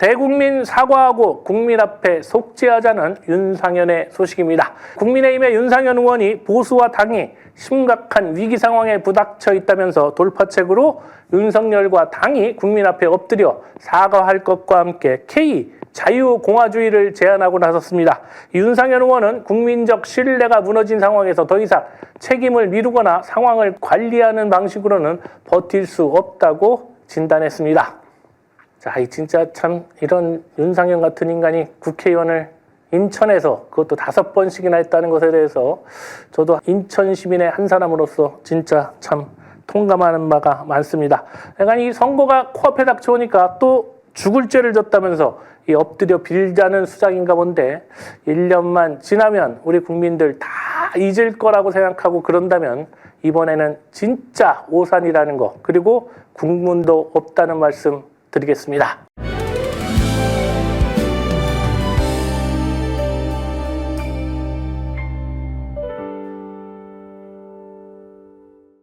대국민 사과하고 국민 앞에 속죄하자는 윤상현의 소식입니다. 국민의힘의 윤상현 의원이 보수와 당이 심각한 위기 상황에 부닥쳐 있다면서 돌파책으로 윤석열과 당이 국민 앞에 엎드려 사과할 것과 함께 K 자유공화주의를 제안하고 나섰습니다. 윤상현 의원은 국민적 신뢰가 무너진 상황에서 더 이상 책임을 미루거나 상황을 관리하는 방식으로는 버틸 수 없다고 진단했습니다. 자, 진짜 참 이런 윤상현 같은 인간이 국회의원을 인천에서 그것도 5번씩이나 했다는 것에 대해서 저도 인천 시민의 한 사람으로서 진짜 참 통감하는 바가 많습니다. 그러니까 이 선거가 코앞에 닥쳐오니까 또 죽을 죄를 졌다면서 이 엎드려 빌자는 수작인가 본데 1년만 지나면 우리 국민들 다 잊을 거라고 생각하고 그런다면 이번에는 진짜 오산이라는 거 그리고 국문도 없다는 말씀 드리겠습니다.